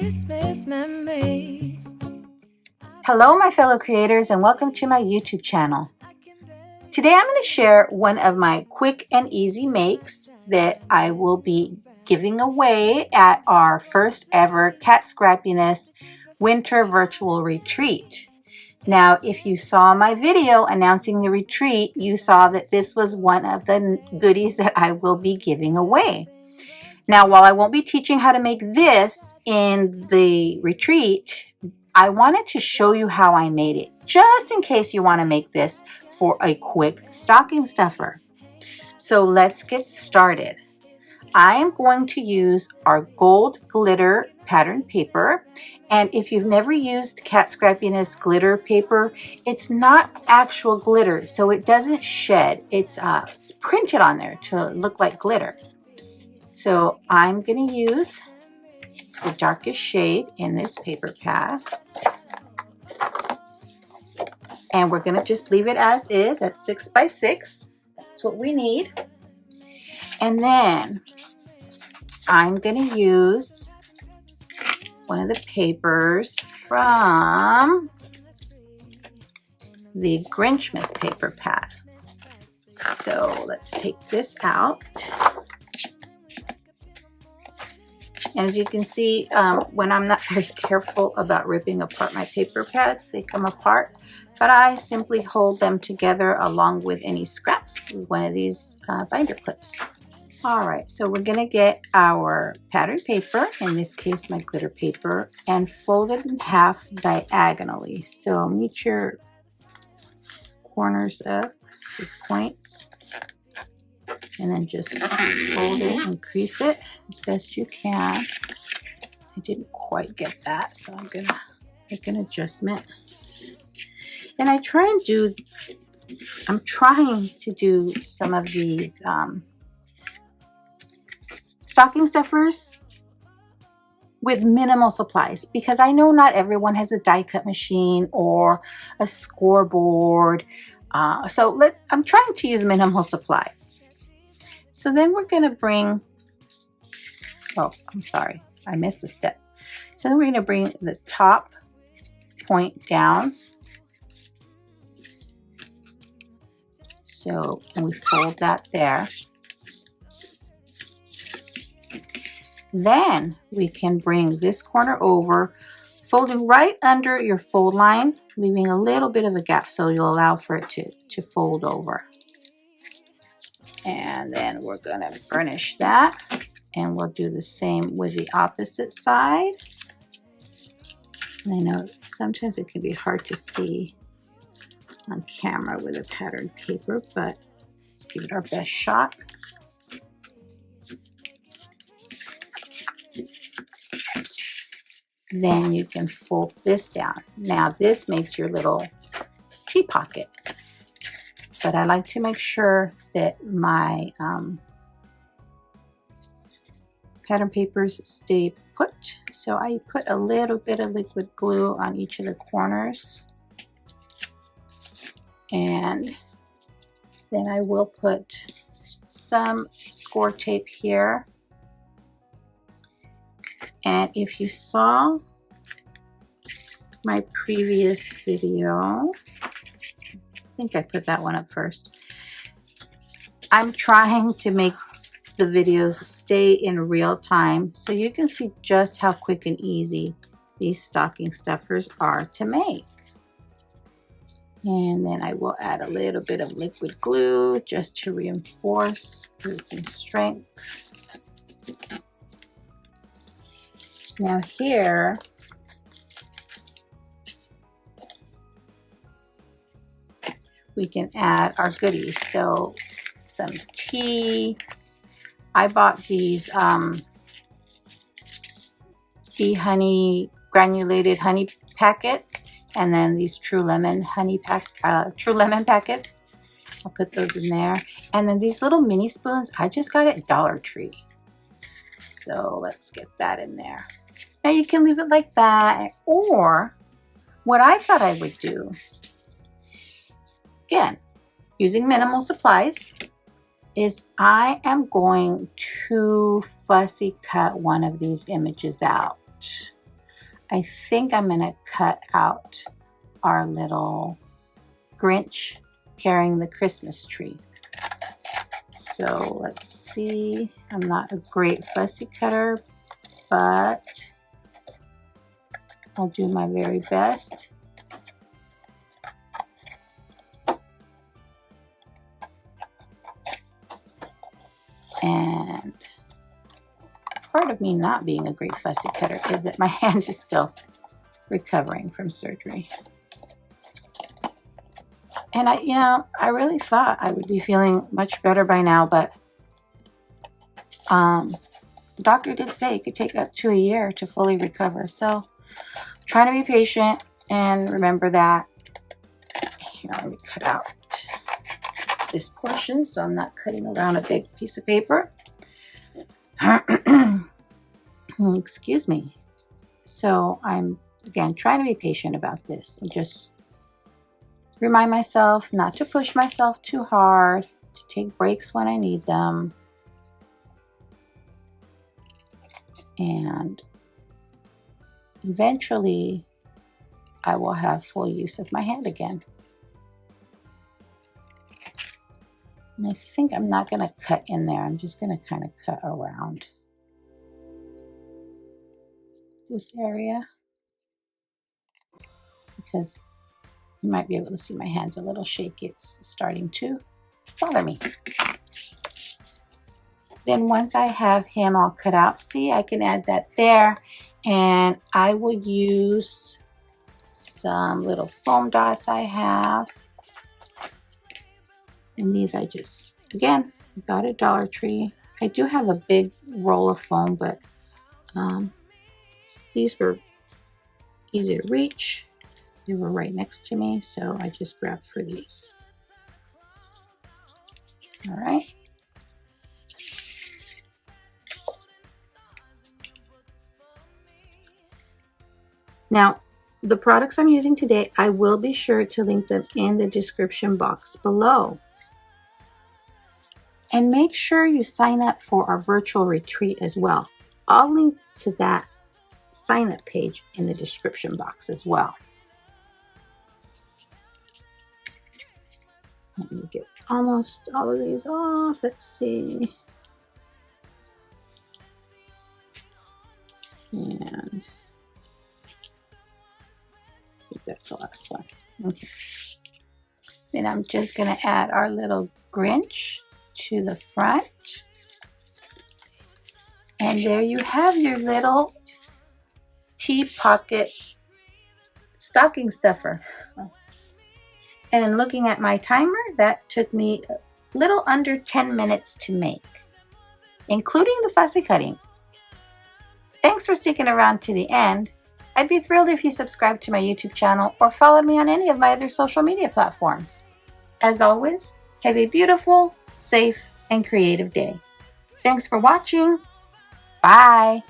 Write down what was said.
Christmas memories. Hello, my fellow creators, and welcome to my YouTube channel. Today I'm going to share one of my quick and easy makes that I will be giving away at our first ever Cat Scrappiness Winter Virtual Retreat. Now, if you saw my video announcing the retreat, you saw that this was one of the goodies that I will be giving away. Now, while I won't be teaching how to make this in the retreat, I wanted to show you how I made it, just in case you want to make this for a quick stocking stuffer. So let's get started. I am going to use our gold glitter pattern paper. And if you've never used Cat Scrappiness glitter paper, it's not actual glitter, so it doesn't shed. It's printed on there to look like glitter. So I'm going to use the darkest shade in this paper pad. And we're going to just leave it as is at 6 by 6. That's what we need. And then I'm going to use one of the papers from the Grinchmas paper pad. So let's take this out. As you can see, when I'm not very careful about ripping apart my paper pads, they come apart. But I simply hold them together along with any scraps with one of these binder clips. All right, so we're going to get our pattern paper, in this case my glitter paper, and fold it in half diagonally. So meet your corners up with points. And then just fold it and crease it as best you can. I didn't quite get that, so I'm gonna make an adjustment. And I'm trying to do some of these stocking stuffers with minimal supplies, because I know not everyone has a die cut machine or a scoreboard. I'm trying to use minimal supplies. So then we're going to bring, I missed a step. So then we're going to bring the top point down. So, and we fold that there. Then we can bring this corner over, folding right under your fold line, leaving a little bit of a gap so you'll allow for it to fold over. And then we're going to burnish that, and we'll do the same with the opposite side. And I know sometimes it can be hard to see on camera with a patterned paper, but let's give it our best shot. Then you can fold this down. Now this makes your little tea pocket. But I like to make sure that my pattern papers stay put. So I put a little bit of liquid glue on each of the corners. And then I will put some score tape here. And if you saw my previous video, I think I put that one up first. I'm trying to make the videos stay in real time so you can see just how quick and easy these stocking stuffers are to make. And then I will add a little bit of liquid glue just to reinforce, give it some strength. Now here, we can add our goodies. So some tea. I bought these bee honey, granulated honey packets, and then these True Lemon packets. I'll put those in there. And then these little mini spoons, I just got at Dollar Tree. So let's get that in there. Now you can leave it like that, or what I thought I would do, again, using minimal supplies, is I am going to fussy cut one of these images out. I think I'm going to cut out our little Grinch carrying the Christmas tree. So let's see. I'm not a great fussy cutter, but I'll do my very best. And part of me not being a great fussy cutter is that my hand is still recovering from surgery. And I really thought I would be feeling much better by now, but the doctor did say it could take up to a year to fully recover. So I'm trying to be patient and remember that. Here, let me cut out this portion so I'm not cutting around a big piece of paper. Excuse me. So I'm, again, trying to be patient about this and just remind myself not to push myself too hard, to take breaks when I need them. And eventually I will have full use of my hand again. And I think I'm not going to cut in there. I'm just going to kind of cut around this area because you might be able to see my hand's a little shaky. It's starting to bother me. Then once I have him all cut out, see, I can add that there, and I will use some little foam dots I have. And these I just, again, got at Dollar Tree. I do have a big roll of foam, but these were easy to reach. They were right next to me, so I just grabbed for these. All right. Now, the products I'm using today, I will be sure to link them in the description box below. And make sure you sign up for our virtual retreat as well. I'll link to that sign up page in the description box as well. Let me get almost all of these off. Let's see. And I think that's the last one. Okay. Then I'm just going to add our little Grinch to the front. And there you have your little tea pocket stocking stuffer. And looking at my timer, that took me a little under 10 minutes to make, including the fussy cutting. Thanks for sticking around to the end. I'd be thrilled if you subscribed to my YouTube channel or followed me on any of my other social media platforms. As always, have a beautiful, safe, and creative day. Thanks for watching. Bye.